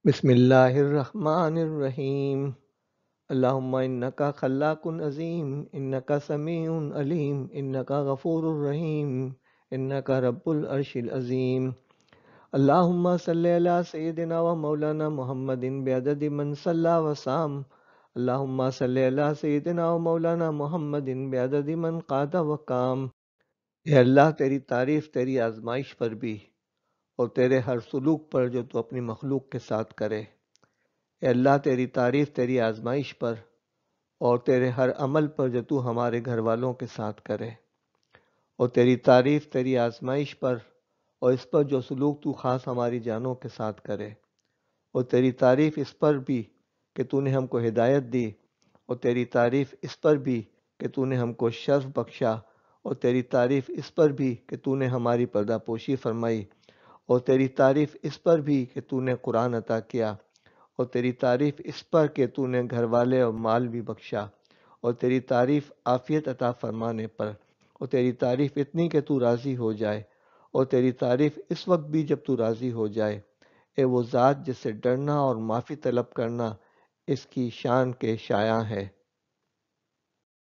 بسم اللہ الرحمن الرحیم۔ اللہم انکا خلاق عظیم، انکا سمیع علیم، انکا غفور رحیم، انکا رب العرش العظیم۔ اللہم صلی علی سیدنا و مولانا محمد بعدد من صلی وسام۔ اللہم صلی علی سیدنا و مولانا محمد بعدد من قاد وقام۔ اے اللہ، تیری تعریف تیری آزمائش پر بھی اور تیرے ہر سلوک پر جو تو اپنی مخلوق کے ساتھ کرے۔ اے اللہ، تیری تعریف تیری آزمائش پر اور تیرے ہر عمل پر جو تو ہمارے گھر والوں کے ساتھ کرے، اور تیری تعریف تیری آزمائش پر اور اس پر جو سلوک تو خاص ہماری جانوں کے ساتھ کرے، اور تیری تعریف اس پر بھی کہ تو نے ہم کو ہدایت دی، اور تیری تعریف اس پر بھی کہ تو نے ہم کو شرف بخشا، اور تیری تعریف اس پر بھی کہ تو نے ہماری پردہ پوشی فرمائی، اور تیری تعریف اس پر بھی کہ تو نے قرآن عطا کیا، اور تیری تعریف اس پر کہ تو نے گھر والے اور مال بھی بخشا، اور تیری تعریف عافیت عطا فرمانے پر، اور تیری تعریف اتنی کہ تو راضی ہو جائے، اور تیری تعریف اس وقت بھی جب تو راضی ہو جائے۔ اے وہ ذات جس سے ڈرنا اور معافی طلب کرنا اس کی شان کے شایاں ہے۔